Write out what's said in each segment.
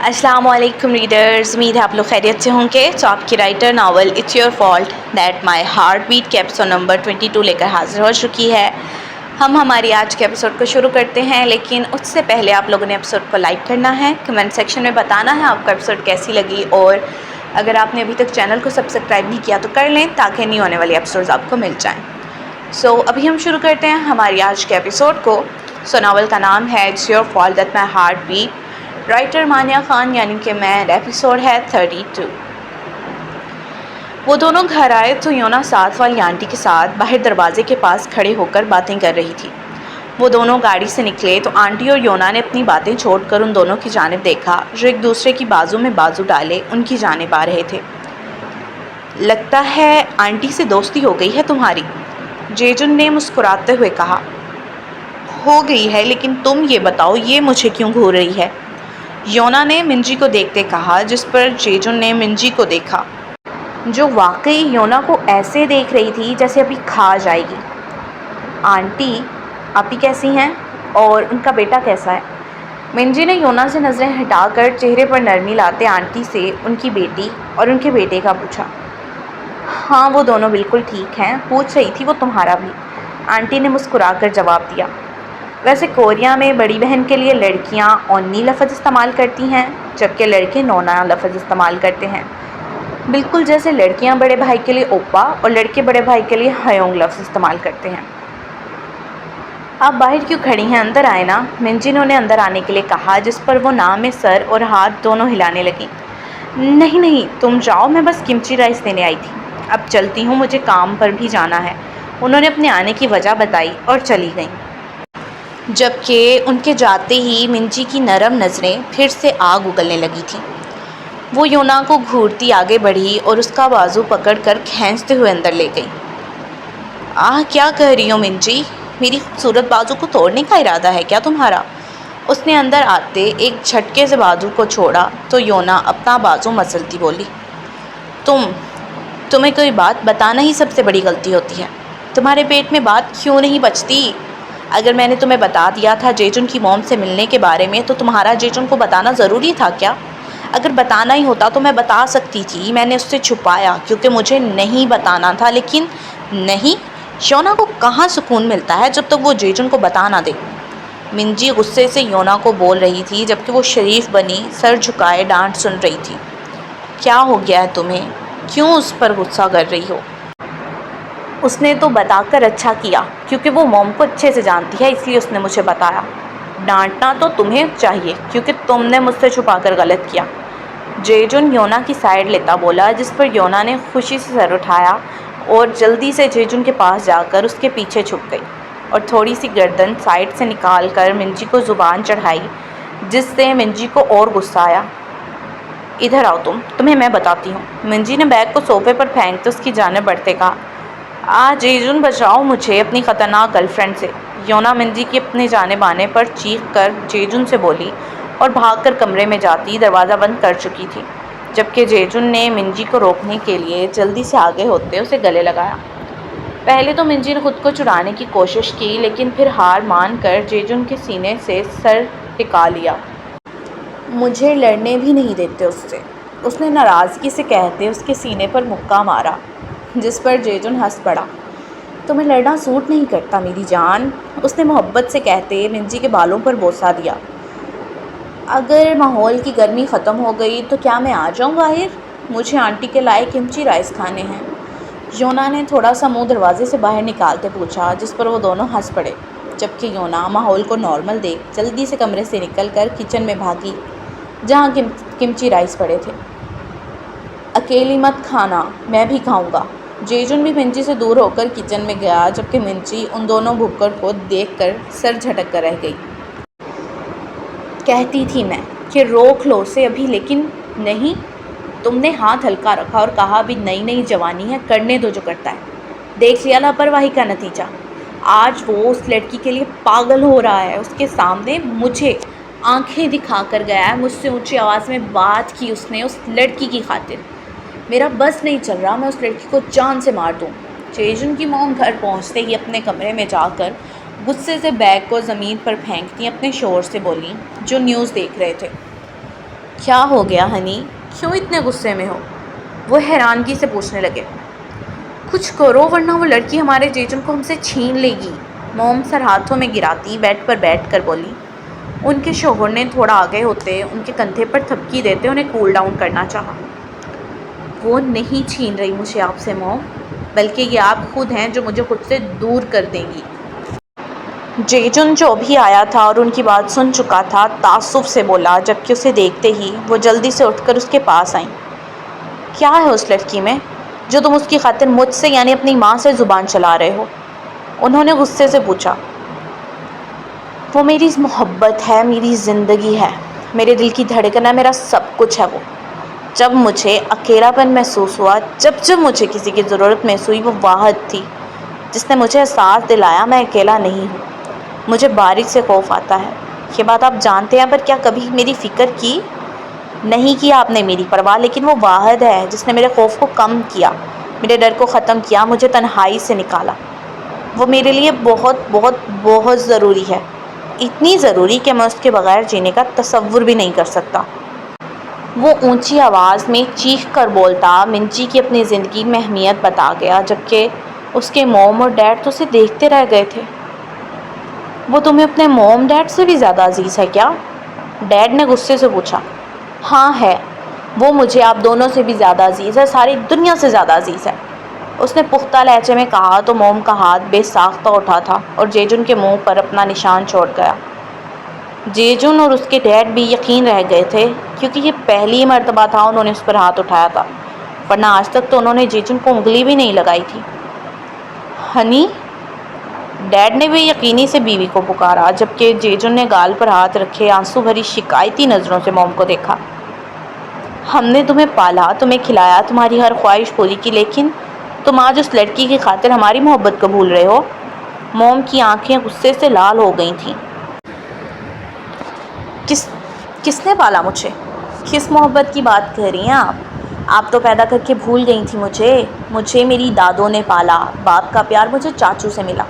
السلام علیکم ریڈرز، امید ہے آپ لوگ خیریت سے ہوں گے۔ تو آپ کی writer novel it's your fault that my heart beat کے ایپیسوڈ نمبر 22 لے کر حاضر ہو چکی ہے۔ ہم ہماری آج کے ایپیسوڈ کو شروع کرتے ہیں، لیکن اس سے پہلے آپ لوگوں نے ایپیسوڈ کو لائک کرنا ہے، کمنٹ سیکشن میں بتانا ہے آپ کو ایپیسوڈ کیسی لگی، اور اگر آپ نے ابھی تک چینل کو سبسکرائب نہیں کیا تو کر لیں تاکہ نہیں ہونے والے ایپیسوڈز آپ کو مل جائیں۔ ابھی ہم شروع کرتے ہیں ہماری آج کے ایپیسوڈ کو۔ ناول کا نام ہے it's your fault that my heart beat, writer Maniya Khan یعنی کہ میں، ایپیسوڈ ہے 32۔ وہ دونوں گھر آئے تو یونا ساتھ والی آنٹی کے ساتھ باہر دروازے کے پاس کھڑے ہو کر باتیں کر رہی تھی۔ وہ دونوں گاڑی سے نکلے تو آنٹی اور یونا نے اپنی باتیں چھوڑ کر ان دونوں کی جانب دیکھا جو ایک دوسرے کی بازو میں بازو ڈالے ان کی جانب آ رہے تھے۔ لگتا ہے آنٹی سے دوستی ہو گئی ہے تمہاری، جیجن نے مسکراتے ہوئے کہا۔ ہو گئی ہے، لیکن تم یہ بتاؤ یہ مجھے کیوں گھور رہی ہے؟ یونا نے منجی کو دیکھتے کہا، جس پر جیجن نے منجی کو دیکھا جو واقعی یونا کو ایسے دیکھ رہی تھی جیسے ابھی کھا جائے گی۔ آنٹی آپ ہی کیسی ہیں اور ان کا بیٹا کیسا ہے؟ منجی نے یونا سے نظریں ہٹا کر چہرے پر نرمی لاتے آنٹی سے ان کی بیٹی اور ان کے بیٹے کا پوچھا۔ ہاں وہ دونوں بالکل ٹھیک ہیں، پوچھ رہی تھی وہ تمہارا بھی، آنٹی نے مسکرا کر جواب دیا۔ ویسے کوریا میں بڑی بہن کے لیے لڑکیاں اونی لفظ استعمال کرتی ہیں جبکہ لڑکے نونا لفظ استعمال کرتے ہیں، بالکل جیسے لڑکیاں بڑے بھائی کے لیے اوپا اور لڑکے بڑے بھائی کے لیے ہیونگ لفظ استعمال کرتے ہیں۔ آپ باہر کیوں کھڑی ہیں، اندر آئے نا، منجی نے انہیں اندر آنے کے لیے کہا، جس پر وہ نام میں سر اور ہاتھ دونوں ہلانے لگیں۔ نہیں تم جاؤ، میں بس کمچی رائس دینے آئی تھی، اب چلتی ہوں، مجھے کام پر بھی جانا ہے۔ انہوں نے اپنے آنے کی وجہ بتائی اور چلی گئیں، جبکہ ان کے جاتے ہی منجی کی نرم نظریں پھر سے آگ اگلنے لگی تھیں۔ وہ یونا کو گھورتی آگے بڑھی اور اس کا بازو پکڑ کر کھینچتے ہوئے اندر لے گئی۔ کیا کہہ رہی ہو منجی، میری خوبصورت بازو کو توڑنے کا ارادہ ہے کیا تمہارا؟ اس نے اندر آتے ایک جھٹکے سے بازو کو چھوڑا تو یونا اپنا بازو مسلتی بولی۔ تمہیں کوئی بات بتانا ہی سب سے بڑی غلطی ہوتی ہے، تمہارے پیٹ میں بات کیوں نہیں بچتی؟ اگر میں نے تمہیں بتا دیا تھا جیجن کی موم سے ملنے کے بارے میں تو تمہارا جیجن کو بتانا ضروری تھا کیا؟ اگر بتانا ہی ہوتا تو میں بتا سکتی تھی، میں نے اس سے چھپایا کیونکہ مجھے نہیں بتانا تھا۔ لیکن نہیں، یونا کو کہاں سکون ملتا ہے جب تک وہ جیجن کو بتا نہ دے۔ منجی غصے سے یونا کو بول رہی تھی جبکہ وہ شریف بنی سر جھکائے ڈانٹ سن رہی تھی۔ کیا ہو گیا ہے تمہیں، کیوں اس پر غصہ کر رہی ہو؟ اس نے تو بتا کر اچھا کیا، کیونکہ وہ موم کو اچھے سے جانتی ہے، اس لیے اس نے مجھے بتایا۔ ڈانٹنا تو تمہیں چاہیے کیونکہ تم نے مجھ سے چھپا کر غلط کیا، جیجن یونا کی سائڈ لیتا بولا، جس پر یونا نے خوشی سے سر اٹھایا اور جلدی سے جیجن کے پاس جا کر اس کے پیچھے چھپ گئی اور تھوڑی سی گردن سائڈ سے نکال کر منجی کو زبان چڑھائی، جس سے منجی کو اور غصہ آیا۔ ادھر آؤ تمہیں میں بتاتی ہوں۔ منجی نے بیگ کو صوفے پر پھینکتے اس کی جانب بڑھتے کہا، جیجن بچاؤ مجھے اپنی خطرناک گرل فرینڈ سے۔ یونا منجی کی اپنے جانب آنے پر چیخ کر جیجن سے بولی اور بھاگ کر کمرے میں جاتی دروازہ بند کر چکی تھی، جبکہ جیجن نے منجی کو روکنے کے لیے جلدی سے آگے ہوتے اسے گلے لگایا۔ پہلے تو منجی نے خود کو چھڑانے کی کوشش کی، لیکن پھر ہار مان کر جیجن کے سینے سے سر ٹکا لیا۔ مجھے لڑنے بھی نہیں دیتے اس سے، اس نے ناراضگی سے کہتے اس کے سینے پر مکہ مارا، جس پر جیجن ہنس پڑا۔ تمہیں لڑنا سوٹ نہیں کرتا میری جان، اس نے محبت سے کہتے منجی کے بالوں پر بوسہ دیا۔ اگر ماحول کی گرمی ختم ہو گئی تو کیا میں آ جاؤں باہر؟ مجھے آنٹی کے لائے کمچی رائس کھانے ہیں، یونا نے تھوڑا سا منہ دروازے سے باہر نکالتے پوچھا، جس پر وہ دونوں ہنس پڑے، جبکہ یونا ماحول کو نارمل دیکھ جلدی سے کمرے سے نکل کر کچن میں بھاگی جہاں کمچی رائس پڑے تھے۔ اکیلی مت کھانا، میں بھی کھاؤں گا۔ جیجن بھی منجی سے دور ہو کر کچن میں گیا، جبکہ منجی ان دونوں بھکڑ کو دیکھ کر سر جھٹک کر رہ گئی۔ کہتی تھی میں کہ روک لو اسے ابھی، لیکن نہیں، تم نے ہاتھ ہلکا رکھا اور کہا ابھی نئی نئی جوانی ہے، کرنے دو جو کرتا ہے۔ دیکھ لیا لاپرواہی کا نتیجہ، آج وہ اس لڑکی کے لیے پاگل ہو رہا ہے، اس کے سامنے مجھے آنکھیں دکھا کر گیا ہے، مجھ سے اونچی آواز میں بات کی اس نے اس لڑکی کی خاطر۔ میرا بس نہیں چل رہا، میں اس لڑکی کو جان سے مار دوں۔ جیجن کی موم گھر پہنچتے ہی اپنے کمرے میں جا کر غصے سے بیگ کو زمین پر پھینکتی اپنے شوہر سے بولی جو نیوز دیکھ رہے تھے۔ کیا ہو گیا ہنی؟ کیوں اتنے غصے میں ہو؟ وہ حیرانگی سے پوچھنے لگے۔ کچھ کرو ورنہ وہ لڑکی ہمارے جیجن کو ہم سے چھین لے گی، موم سر ہاتھوں میں گراتی بیڈ پر بیٹھ کر بولی۔ ان کے شوہر نے تھوڑا آگے ہوتے ان کے کندھے پر تھپکی دیتے انہیں کول ڈاؤن کرنا چاہا۔ وہ نہیں چھین رہی مجھے آپ سے موم، بلکہ یہ آپ خود ہیں جو مجھے خود سے دور کر دیں گی۔ جیجن جو بھی آیا تھا اور ان کی بات سن چکا تھا تعصب سے بولا، جبکہ اسے دیکھتے ہی وہ جلدی سے اٹھ کر اس کے پاس آئیں۔ کیا ہے اس لڑکی میں جو تم اس کی خاطر مجھ سے یعنی اپنی ماں سے زبان چلا رہے ہو؟ انہوں نے غصے سے پوچھا۔ وہ میری محبت ہے، میری زندگی ہے، میرے دل کی دھڑکن ہے، میرا سب کچھ ہے وہ۔ جب مجھے اکیلا پن محسوس ہوا، جب مجھے کسی کی ضرورت محسوس ہوئی، وہ واحد تھی جس نے مجھے احساس دلایا میں اکیلا نہیں ہوں۔ مجھے بارش سے خوف آتا ہے، یہ بات آپ جانتے ہیں، پر کیا کبھی میری فکر کی؟ نہیں کیا آپ نے میری پرواہ، لیکن وہ واحد ہے جس نے میرے خوف کو کم کیا، میرے ڈر کو ختم کیا، مجھے تنہائی سے نکالا۔ وہ میرے لیے بہت بہت بہت ضروری ہے، اتنی ضروری کہ میں اس کے بغیر جینے کا تصور بھی نہیں کر سکتا۔ وہ اونچی آواز میں چیخ کر بولتا منچی کی اپنی زندگی میں اہمیت بتا گیا، جبکہ اس کے موم اور ڈیڈ تو اسے دیکھتے رہ گئے تھے۔ وہ تمہیں اپنے موم ڈیڈ سے بھی زیادہ عزیز ہے کیا؟ ڈیڈ نے غصے سے پوچھا۔ ہاں ہے، وہ مجھے آپ دونوں سے بھی زیادہ عزیز ہے، ساری دنیا سے زیادہ عزیز ہے، اس نے پختہ لہجے میں کہا تو موم کا ہاتھ بے ساختہ اٹھا تھا اور جیجن کے منہ پر اپنا نشان چھوڑ گیا۔ جیجن اور اس کے ڈیڈ بھی یقین رہ گئے تھے، کیونکہ یہ پہلی مرتبہ تھا انہوں نے اس پر ہاتھ اٹھایا تھا، ورنہ آج تک تو انہوں نے جیجن کو انگلی بھی نہیں لگائی تھی۔ ہنی؟ ڈیڈ نے بھی یقینی سے بیوی کو پکارا، جبکہ جیجن نے گال پر ہاتھ رکھے آنسو بھری شکایتی نظروں سے موم کو دیکھا۔ ہم نے تمہیں پالا، تمہیں کھلایا، تمہاری ہر خواہش پوری کی، لیکن تم آج اس لڑکی کی خاطر ہماری محبت کو بھول رہے ہو۔ موم کی آنکھیں غصے سے لال ہو گئی تھیں۔ کس نے پالا مجھے؟ کس محبت کی بات کر رہی ہیں آپ؟ آپ تو پیدا کر کے بھول گئی تھی مجھے میری دادوں نے پالا، باپ کا پیار مجھے چاچو سے ملا،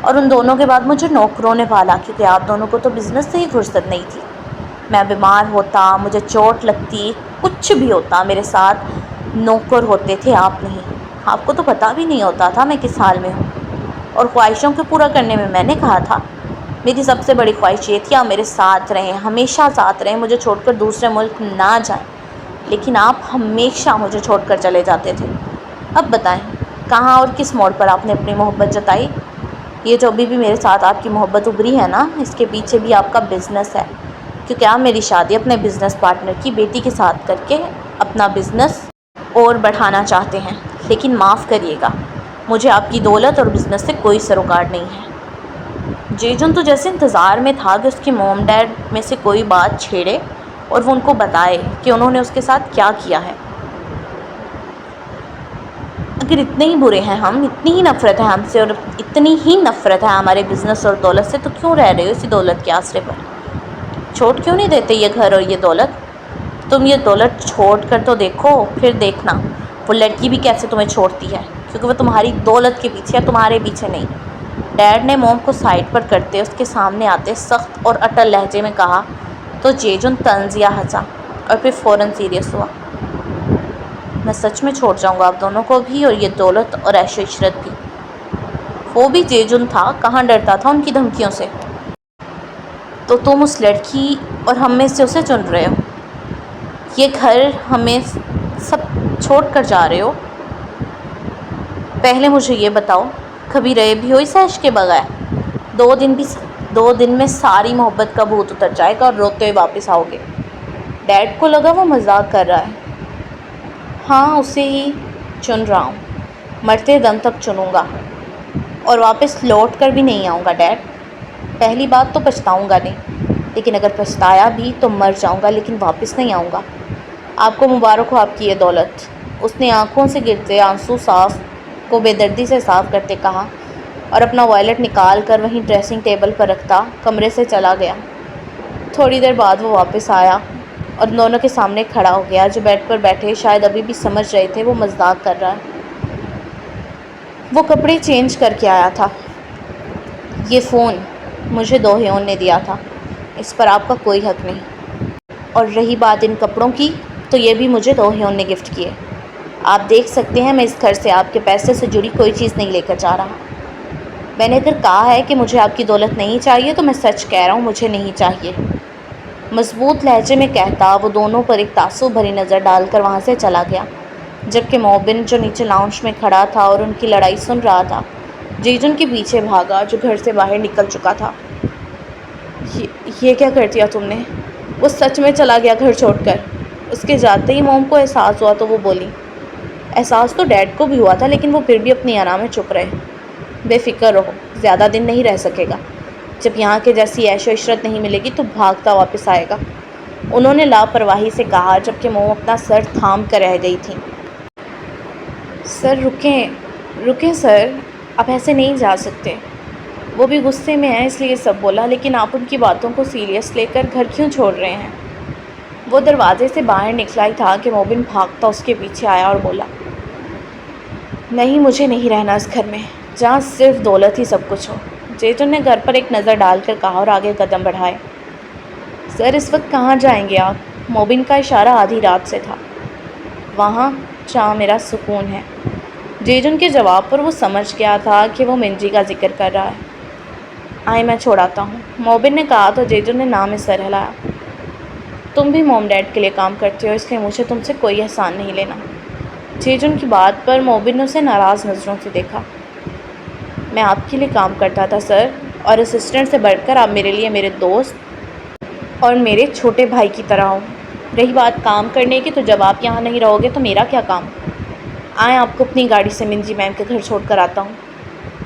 اور ان دونوں کے بعد مجھے نوکروں نے پالا، کیونکہ آپ دونوں کو تو بزنس سے ہی فرصت نہیں تھی۔ میں بیمار ہوتا، مجھے چوٹ لگتی، کچھ بھی ہوتا، میرے ساتھ نوکر ہوتے تھے، آپ نہیں۔ آپ کو تو پتہ بھی نہیں ہوتا تھا میں کس حال میں ہوں، اور خواہشوں کو پورا کرنے میں نے کہا تھا، میری سب سے بڑی خواہش یہ تھی آپ میرے ساتھ رہیں، ہمیشہ ساتھ رہیں، مجھے چھوڑ کر دوسرے ملک نہ جائیں، لیکن آپ ہمیشہ مجھے چھوڑ کر چلے جاتے تھے۔ اب بتائیں کہاں اور کس موڑ پر آپ نے اپنی محبت جتائی؟ یہ جو ابھی بھی میرے ساتھ آپ کی محبت ابھری ہے نا، اس کے پیچھے بھی آپ کا بزنس ہے، کیونکہ آپ میری شادی اپنے بزنس پارٹنر کی بیٹی کے ساتھ کر کے اپنا بزنس اور بڑھانا چاہتے ہیں، لیکن معاف کریے گا، مجھے آپ کی دولت اور بزنس سے کوئی سروکار نہیں ہے۔ جیجن تو جیسے انتظار میں تھا کہ اس کے موم ڈیڈ میں سے کوئی بات چھیڑے اور وہ ان کو بتائے کہ انہوں نے اس کے ساتھ کیا کیا ہے۔ اگر اتنے ہی برے ہیں ہم، اتنی ہی نفرت ہے ہم سے اور اتنی ہی نفرت ہے ہمارے بزنس اور دولت سے، تو کیوں رہ رہے ہو اسی دولت کے آسرے پر؟ چھوڑ کیوں نہیں دیتے یہ گھر اور یہ دولت؟ تم یہ دولت چھوڑ کر تو دیکھو، پھر دیکھنا وہ لڑکی بھی کیسے تمہیں چھوڑتی ہے، کیونکہ وہ تمہاری دولت کے پیچھے ہے، تمہارے پیچھے نہیں۔ ڈیڈ نے موم کو سائڈ پر کرتے اس کے سامنے آتے سخت اور اٹل لہجے میں کہا تو جیجن طنزیہ ہنسا اور پھر فوراً سیریس ہوا۔ میں سچ میں چھوڑ جاؤں گا آپ دونوں کو بھی، اور یہ دولت اور عیش و عشرت بھی۔ وہ بھی جیجن تھا، کہاں ڈرتا تھا ان کی دھمکیوں سے۔ تو تم اس لڑکی اور ہم میں سے اسے چن رہے ہو، یہ گھر ہمیں سب چھوڑ کر جا رہے ہو۔ پہلے مجھے یہ بتاؤ، کبھی رہے بھی ہو اس عیش کے بغیر؟ 2 دن میں ساری محبت کا بھوت اتر جائے گا اور روتے ہوئے واپس آؤ گے۔ ڈیڈ کو لگا وہ مذاق کر رہا ہے۔ ہاں اسے ہی چن رہا ہوں، مرتے دم تک چنوں گا اور واپس لوٹ کر بھی نہیں آؤں گا ڈیڈ۔ پہلی بات تو پچھتاؤں گا نہیں، لیکن اگر پچھتایا بھی تو مر جاؤں گا، لیکن واپس نہیں آؤں گا۔ آپ کو مبارک ہو آپ کی یہ دولت، اس نے آنکھوں سے گرتے آنسو کو بے دردی سے صاف کرتے کہا، اور اپنا وائلٹ نکال کر وہیں ڈریسنگ ٹیبل پر رکھتا کمرے سے چلا گیا۔ تھوڑی دیر بعد وہ واپس آیا اور دونوں کے سامنے کھڑا ہو گیا، جو بیڈ پر بیٹھے شاید ابھی بھی سمجھ رہے تھے وہ مذاق کر رہا ہے۔ وہ کپڑے چینج کر کے آیا تھا۔ یہ فون مجھے دوہیون نے دیا تھا، اس پر آپ کا کوئی حق نہیں۔ اور رہی بات ان کپڑوں کی، تو یہ بھی مجھے دو ہیون نے گفٹ کیے۔ آپ دیکھ سکتے ہیں میں اس گھر سے آپ کے پیسے سے جڑی کوئی چیز نہیں لے کر جا رہا۔ میں نے اگر کہا ہے کہ مجھے آپ کی دولت نہیں چاہیے تو میں سچ کہہ رہا ہوں، مجھے نہیں چاہیے۔ مضبوط لہجے میں کہتا وہ دونوں پر ایک تعصب بھری نظر ڈال کر وہاں سے چلا گیا، جبکہ موبن جو نیچے لاؤنج میں کھڑا تھا اور ان کی لڑائی سن رہا تھا، جیجن کے پیچھے بھاگا جو گھر سے باہر نکل چکا تھا۔ یہ کیا کر دیا تم نے؟ وہ سچ میں چلا گیا گھر چھوڑ کر۔ اس کے جاتے ہی موم کو احساس ہوا تو وہ بولی۔ احساس تو ڈیڈ کو بھی ہوا تھا، لیکن وہ پھر بھی اپنی آرام میں چپ رہے۔ بے فکر رہو، زیادہ دن نہیں رہ سکے گا۔ جب یہاں کے جیسی عیش و عشرت نہیں ملے گی تو بھاگتا واپس آئے گا، انہوں نے لاپرواہی سے کہا، جبکہ موم اپنا سر تھام کر رہ گئی تھی۔ سر رکیں سر، آپ ایسے نہیں جا سکتے۔ وہ بھی غصے میں ہے اس لیے سب بولا، لیکن آپ ان کی باتوں کو سیریس لے کر گھر کیوں چھوڑ رہے ہیں؟ وہ دروازے سے باہر نکلا ہی تھا کہ موبن بھاگتا اس کے پیچھے آیا اور بولا، نہیں، مجھے نہیں رہنا اس گھر میں جہاں صرف دولت ہی سب کچھ ہو۔ جیجن نے گھر پر ایک نظر ڈال کر کہا اور آگے قدم بڑھائے۔ سر اس وقت کہاں جائیں گے آپ؟ موبن کا اشارہ آدھی رات سے تھا۔ وہاں جہاں میرا سکون ہے۔ جیجن کے جواب پر وہ سمجھ گیا تھا کہ وہ منجی کا ذکر کر رہا ہے۔ آئے میں چھوڑاتا ہوں، موبن نے کہا تو جیجن نے نام میں سر ہلایا۔ تم بھی موم ڈیڈ کے لیے کام کرتے ہو، اس لیے مجھے تم سے کوئی احسان نہیں لینا۔ جیجن کی بات پر موبن نے اسے ناراض نظروں سے دیکھا۔ میں آپ کے لیے کام کرتا تھا سر، اور اسسٹنٹ سے بڑھ کر آپ میرے لیے میرے دوست اور میرے چھوٹے بھائی کی طرح ہو۔ رہی بات کام کرنے کی، تو جب آپ یہاں نہیں رہو گے تو میرا کیا کام؟ آئیں آپ کو اپنی گاڑی سے منجی میم کے گھر چھوڑ کر آتا ہوں۔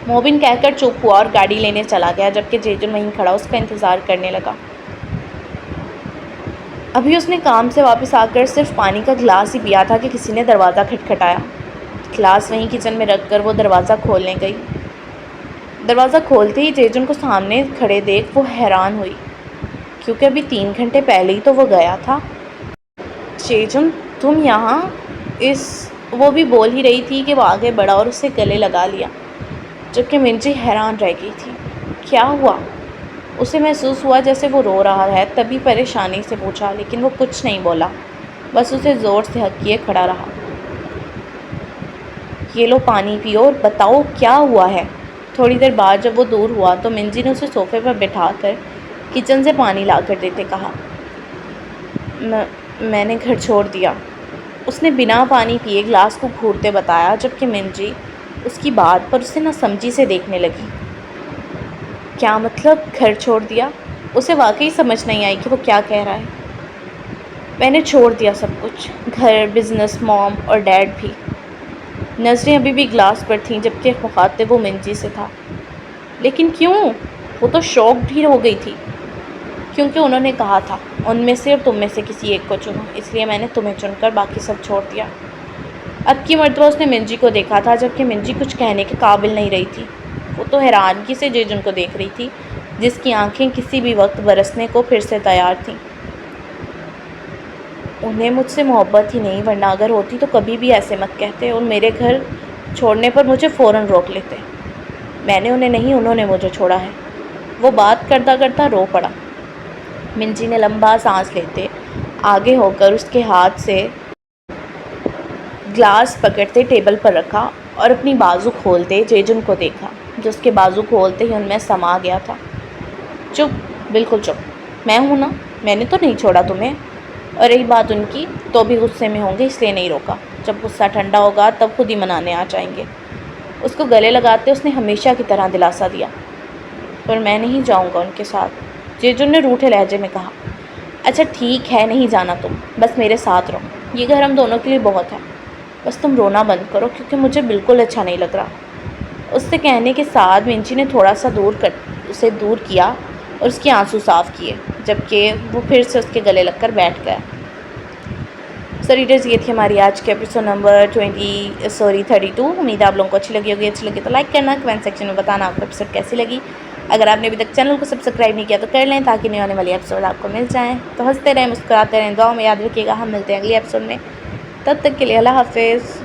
موبن کہہ کر چپ ہوا اور گاڑی لینے چلا گیا، جبکہ جیجن وہیں کھڑا اس کا انتظار کرنے لگا۔ ابھی اس نے کام سے واپس آ کر صرف پانی کا گلاس ہی پیا تھا کہ کسی نے دروازہ کھٹکھٹایا۔ گلاس وہیں کچن میں رکھ کر وہ دروازہ کھولنے گئی۔ دروازہ کھولتے ہی جیجن کو سامنے کھڑے دیکھ وہ حیران ہوئی، کیونکہ ابھی 3 گھنٹے پہلے ہی تو وہ گیا تھا۔ جیجن تم یہاں؟ وہ بھی بول ہی رہی تھی کہ وہ آگے بڑھا اور اسے گلے لگا لیا، جبکہ منجی حیران رہ گئی تھی۔ کیا ہوا؟ اسے محسوس ہوا جیسے وہ رو رہا ہے، تبھی پریشانی سے پوچھا، لیکن وہ کچھ نہیں بولا، بس اسے زور سے ہک کیے کھڑا رہا۔ یہ لو پانی پیو اور بتاؤ کیا ہوا ہے۔ تھوڑی دیر بعد جب وہ دور ہوا تو منجی نے اسے صوفے پر بٹھا کر کچن سے پانی لا کر دیتے کہا، میں نے گھر چھوڑ دیا۔ اس نے بنا پانی پیے گلاس کو گھورتے بتایا، جبکہ منجی اس کی بات پر اسے نہ سمجھی سے دیکھنے لگی۔ کیا مطلب گھر چھوڑ دیا؟ اسے واقعی سمجھ نہیں آئی کہ وہ کیا کہہ رہا ہے۔ میں نے چھوڑ دیا سب کچھ، گھر، بزنس، موم اور ڈیڈ بھی۔ نظریں ابھی بھی گلاس پر تھیں، جبکہ مخاطب وہ منجی سے تھا۔ لیکن کیوں؟ وہ تو شاکڈ بھی ہو گئی تھی۔ کیونکہ انہوں نے کہا تھا ان میں سے اور تم میں سے کسی ایک کو چنو، اس لیے میں نے تمہیں چن کر باقی سب چھوڑ دیا۔ اب کی مرتبہ اس نے منجی کو دیکھا تھا، جبکہ منجی کچھ کہنے کے قابل نہیں رہی تھی۔ وہ تو حیرانگی سے جیجن کو دیکھ رہی تھی، جس کی آنکھیں کسی بھی وقت برسنے کو پھر سے تیار تھیں۔ انہیں مجھ سے محبت ہی نہیں، ورنہ اگر ہوتی تو کبھی بھی ایسے مت کہتے اور میرے گھر چھوڑنے پر مجھے فوراً روک لیتے۔ میں نے انہیں نہیں، انہوں نے مجھے چھوڑا ہے۔ وہ بات کرتا کرتا رو پڑا۔ منجی نے لمبا سانس لیتے آگے ہو کر اس کے ہاتھ سے گلاس پکڑتے ٹیبل پر رکھا اور اپنی بازو کھولتے جیجن کو دیکھا، جو اس کے بازو کھولتے ہی ان میں سما گیا تھا۔ چپ، بالکل چپ، میں ہوں نا، میں نے تو نہیں چھوڑا تمہیں۔ اور رہی بات ان کی، تو بھی غصے میں ہوں گے اس لیے نہیں روکا، جب غصہ ٹھنڈا ہوگا تب خود ہی منانے آ جائیں گے۔ اس کو گلے لگاتے اس نے ہمیشہ کی طرح دلاسا دیا۔ پر میں نہیں جاؤں گا ان کے ساتھ، جیجن نے روٹھے لہجے میں کہا۔ اچھا ٹھیک ہے، نہیں جانا تم، بس میرے ساتھ رہو، یہ گھر ہم دونوں کے لیے بہت ہے۔ بس تم رونا بند کرو، کیونکہ مجھے بالکل اچھا نہیں لگ رہا۔ اس سے کہنے کے ساتھ منجی نے تھوڑا سا اسے دور کیا اور اس کے آنسو صاف کیے، جبکہ وہ پھر سے اس کے گلے لگ کر بیٹھ گیا۔ سو ریڈرز، یہ تھی ہماری آج کے ایپیسوڈ نمبر 32۔ امید ہے آپ لوگوں کو اچھی لگی ہوگی۔ اچھی لگی تو لائک کرنا، کمنٹ سیکشن میں بتانا آپ کو ایپیسوڈ کیسی لگی۔ اگر آپ نے ابھی تک چینل کو سبسکرائب نہیں کیا تو کر لیں، تاکہ نئے آنے والی ایپیسوڈ آپ کو مل جائیں۔ تو ہنستے رہیں، مسکراتے رہیں، دعاؤں میں یاد رکھیے گا، ہم ملتے ہیں اگلی ایپیسوڈ میں۔ تب تک کے لیے اللہ حافظ۔